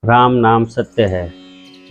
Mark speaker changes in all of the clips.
Speaker 1: राम नाम सत्य है।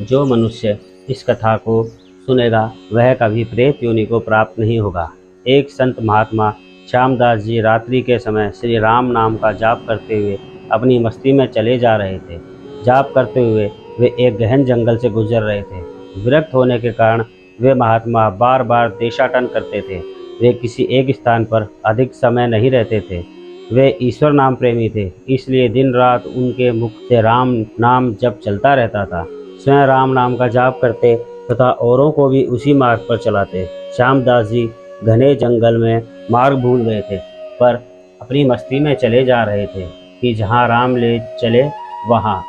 Speaker 1: जो मनुष्य इस कथा को सुनेगा वह कभी प्रेत योनि को प्राप्त नहीं होगा। एक संत महात्मा श्यामदास जी रात्रि के समय श्री राम नाम का जाप करते हुए अपनी मस्ती में चले जा रहे थे। जाप करते हुए वे एक गहन जंगल से गुजर रहे थे। विरक्त होने के कारण वे महात्मा बार बार देशाटन करते थे। वे किसी एक स्थान पर अधिक समय नहीं रहते थे। वे ईश्वर नाम प्रेमी थे, इसलिए दिन रात उनके मुख से राम नाम जप चलता रहता था। स्वयं राम नाम का जाप करते तथा औरों को भी उसी मार्ग पर चलाते। श्यामदास जी घने जंगल में मार्ग भूल गए थे, पर अपनी मस्ती में चले जा रहे थे कि जहाँ राम ले चले वहाँ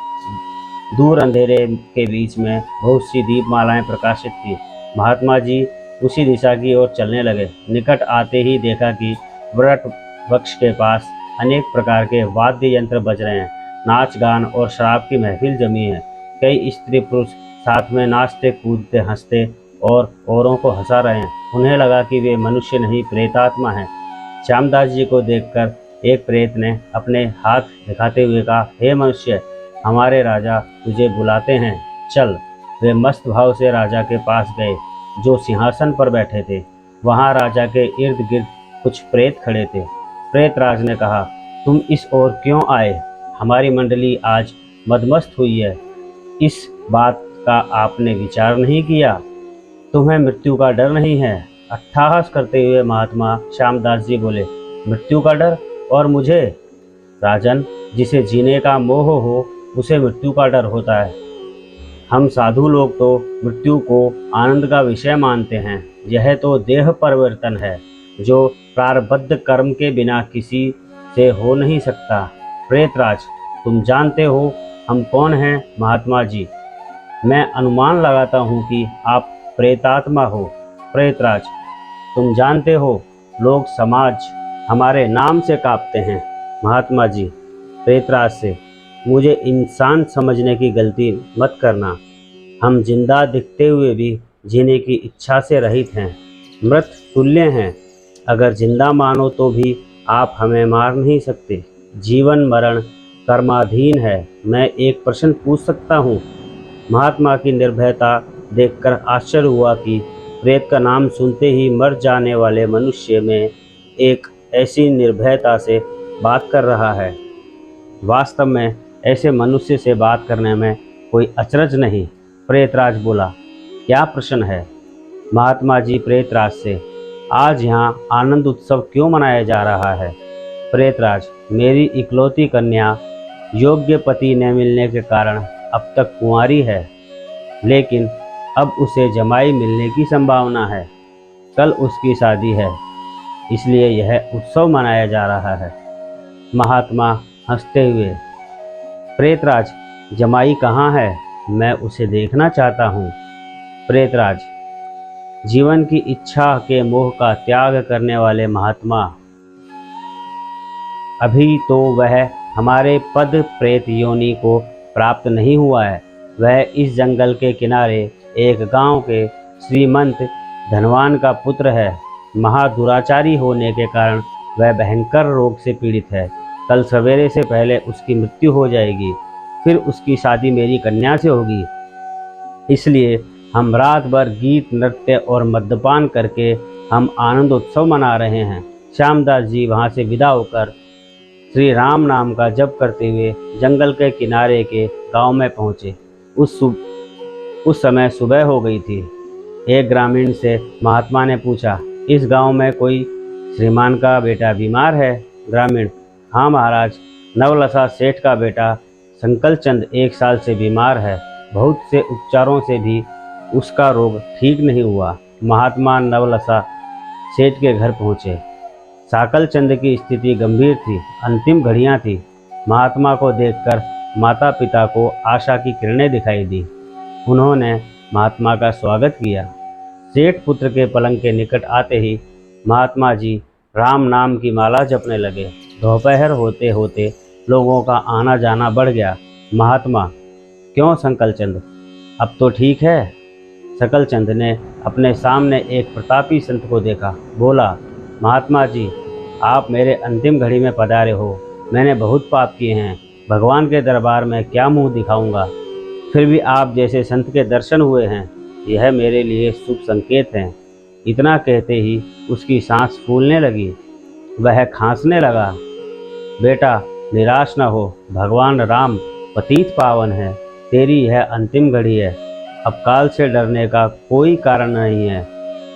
Speaker 1: दूर अंधेरे के बीच में बहुत सी दीपमालाएं प्रकाशित थी। महात्मा जी उसी दिशा की ओर चलने लगे। निकट आते ही देखा कि वट वृक्ष के पास अनेक प्रकार के वाद्य यंत्र बज रहे हैं। नाच गान और शराब की महफिल जमी है। कई स्त्री पुरुष साथ में नाचते कूदते हंसते और औरों को हंसा रहे हैं। उन्हें लगा कि वे मनुष्य नहीं प्रेतात्मा हैं। श्यामदास जी को देखकर एक प्रेत ने अपने हाथ दिखाते हुए कहा, हे मनुष्य, हमारे राजा तुझे बुलाते हैं, चल। वे मस्त भाव से राजा के पास गए, जो सिंहासन पर बैठे थे। वहां राजा के इर्द गिर्द कुछ प्रेत खड़े थे। प्रेतराज ने कहा, तुम इस ओर क्यों आए? हमारी मंडली आज मदमस्त हुई है। इस बात का आपने विचार नहीं किया? तुम्हें मृत्यु का डर नहीं है? अट्टहास करते हुए महात्मा श्यामदास जी बोले, मृत्यु का डर? और मुझे? राजन, जिसे जीने का मोह हो उसे मृत्यु का डर होता है। हम साधु लोग तो मृत्यु को आनंद का विषय मानते हैं। यह तो देह परिवर्तन है, जो प्रारब्ध कर्म के बिना किसी से हो नहीं सकता। प्रेतराज, तुम जानते हो हम कौन हैं? महात्मा जी, मैं अनुमान लगाता हूँ कि आप प्रेतात्मा हो। प्रेतराज, तुम जानते हो लोग समाज हमारे नाम से कांपते हैं। महात्मा जी प्रेतराज से, मुझे इंसान समझने की गलती मत करना। हम जिंदा दिखते हुए भी जीने की इच्छा से रहित हैं, मृत तुल्य हैं। अगर जिंदा मानो तो भी आप हमें मार नहीं सकते। जीवन मरण कर्माधीन है। मैं एक प्रश्न पूछ सकता हूँ? महात्मा की निर्भयता देखकर आश्चर्य हुआ कि प्रेत का नाम सुनते ही मर जाने वाले मनुष्य में एक ऐसी निर्भयता से बात कर रहा है। वास्तव में ऐसे मनुष्य से बात करने में कोई अचरज नहीं। प्रेतराज बोला, क्या प्रश्न है? महात्मा जी प्रेतराज से, आज यहाँ आनंद उत्सव क्यों मनाया जा रहा है? प्रेतराज, मेरी इकलौती कन्या योग्य पति न मिलने के कारण अब तक कुंवारी है, लेकिन अब उसे जमाई मिलने की संभावना है। कल उसकी शादी है, इसलिए यह उत्सव मनाया जा रहा है। महात्मा हंसते हुए, प्रेतराज, जमाई कहाँ है? मैं उसे देखना चाहता हूँ। प्रेतराज, जीवन की इच्छा के मोह का त्याग करने वाले महात्मा, अभी तो वह हमारे पद प्रेत योनि को प्राप्त नहीं हुआ है। वह इस जंगल के किनारे एक गांव के श्रीमंत धनवान का पुत्र है। महादुराचारी होने के कारण वह भयंकर रोग से पीड़ित है। कल सवेरे से पहले उसकी मृत्यु हो जाएगी, फिर उसकी शादी मेरी कन्या से होगी। इसलिए हम रात भर गीत नृत्य और मद्यपान करके हम आनंद उत्सव मना रहे हैं। श्यामदास जी वहाँ से विदा होकर श्री राम नाम का जप करते हुए जंगल के किनारे के गांव में पहुँचे। उस समय सुबह हो गई थी। एक ग्रामीण से महात्मा ने पूछा, इस गांव में कोई श्रीमान का बेटा बीमार है? ग्रामीण, हाँ महाराज, नवलसा सेठ का बेटा संकलचंद 1 साल से बीमार है। बहुत से उपचारों से भी उसका रोग ठीक नहीं हुआ। महात्मा नवलसा सेठ के घर पहुँचे। साकलचंद की स्थिति गंभीर थी, अंतिम घड़ियां थी। महात्मा को देखकर माता पिता को आशा की किरणें दिखाई दी। उन्होंने महात्मा का स्वागत किया। सेठ पुत्र के पलंग के निकट आते ही महात्मा जी राम नाम की माला जपने लगे। दोपहर होते होते लोगों का आना जाना बढ़ गया। महात्मा, क्यों संकलचंद, अब तो ठीक है? सकलचंद ने अपने सामने एक प्रतापी संत को देखा। बोला, महात्मा जी, आप मेरे अंतिम घड़ी में पधारे हो। मैंने बहुत पाप किए हैं, भगवान के दरबार में क्या मुंह दिखाऊंगा। फिर भी आप जैसे संत के दर्शन हुए हैं, यह मेरे लिए शुभ संकेत हैं। इतना कहते ही उसकी सांस फूलने लगी, वह खांसने लगा। बेटा, निराश न हो, भगवान राम पतित पावन है। तेरी यह अंतिम घड़ी है, अब काल से डरने का कोई कारण नहीं है।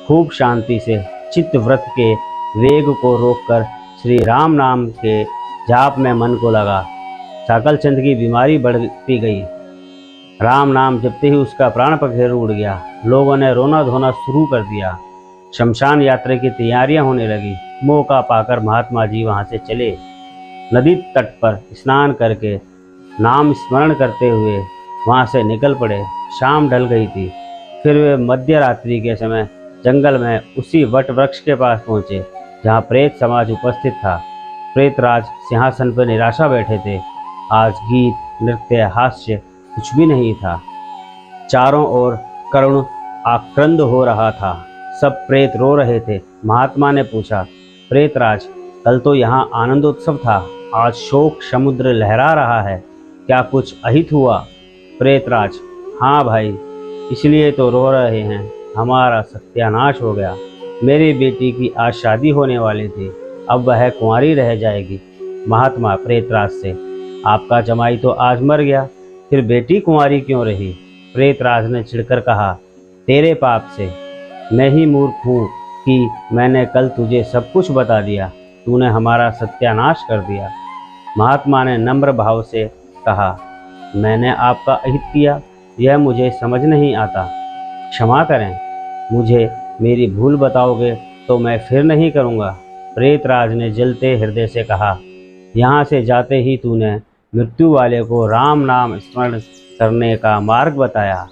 Speaker 1: खूब शांति से चित्त व्रत के वेग को रोककर श्री राम नाम के जाप में मन को लगा। चाकलचंद की बीमारी बढ़ती गई। राम नाम जपते ही उसका प्राण पखेरु उड़ गया। लोगों ने रोना धोना शुरू कर दिया। शमशान यात्रा की तैयारियां होने लगी। मौका पाकर महात्मा जी वहां से चले। नदी तट पर स्नान करके नाम स्मरण करते हुए वहां से निकल पड़े। शाम ढल गई थी। फिर वे मध्य रात्रि के समय जंगल में उसी वट वृक्ष के पास पहुंचे जहां प्रेत समाज उपस्थित था। प्रेतराज सिंहासन पर निराशा बैठे थे। आज गीत, नृत्य, हास्य कुछ भी नहीं था। चारों ओर करुण आक्रंद हो रहा था। सब प्रेत रो रहे थे। महात्मा ने पूछा, प्रेतराज, कल तो यहाँ आनंदोत्सव था, आज शोक समुद्र लहरा रहा है, क्या कुछ अहित हुआ? प्रेतराज, हाँ भाई, इसलिए तो रो रहे हैं, हमारा सत्यानाश हो गया। मेरी बेटी की आज शादी होने वाली थी, अब वह कुंवारी रह जाएगी। महात्मा प्रेतराज से, आपका जमाई तो आज मर गया, फिर बेटी कुंवारी क्यों रही? प्रेतराज ने चिढ़कर कहा, तेरे पाप से। मैं ही मूर्ख हूँ कि मैंने कल तुझे सब कुछ बता दिया, तूने हमारा सत्यानाश कर दिया। महात्मा ने नम्र भाव से कहा, मैंने आपका अहित किया, यह मुझे समझ नहीं आता, क्षमा करें। मुझे मेरी भूल बताओगे तो मैं फिर नहीं करूँगा। प्रेतराज ने जलते हृदय से कहा, यहाँ से जाते ही तूने मृत्यु वाले को राम नाम स्मरण करने का मार्ग बताया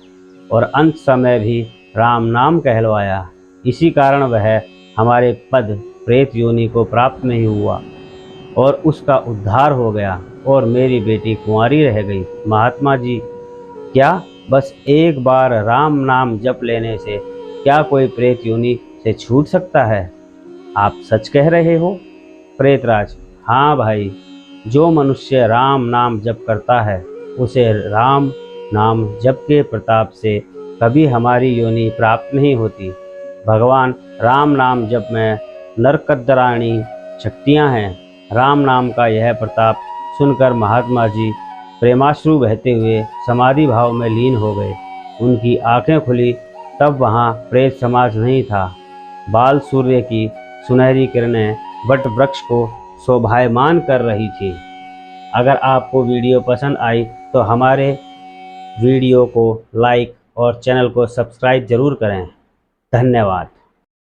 Speaker 1: और अंत समय भी राम नाम कहलवाया। इसी कारण वह हमारे पद प्रेत योनि को प्राप्त नहीं हुआ और उसका उद्धार हो गया और मेरी बेटी कुंवारी रह गई। महात्मा जी, क्या बस एक बार राम नाम जप लेने से क्या कोई प्रेत योनि से छूट सकता है? आप सच कह रहे हो? प्रेतराज, हाँ भाई, जो मनुष्य राम नाम जप करता है उसे राम नाम जप के प्रताप से कभी हमारी योनि प्राप्त नहीं होती। भगवान राम नाम जप में नरकद्राणी शक्तियाँ हैं। राम नाम का यह प्रताप सुनकर महात्मा जी प्रेमाश्रु बहते हुए समाधि भाव में लीन हो गए। उनकी आंखें खुली तब वहाँ प्रेत समाज नहीं था। बाल सूर्य की सुनहरी किरणें वट वृक्ष को शोभायमान कर रही थी। अगर आपको वीडियो पसंद आई तो हमारे वीडियो को लाइक और चैनल को सब्सक्राइब जरूर करें। धन्यवाद।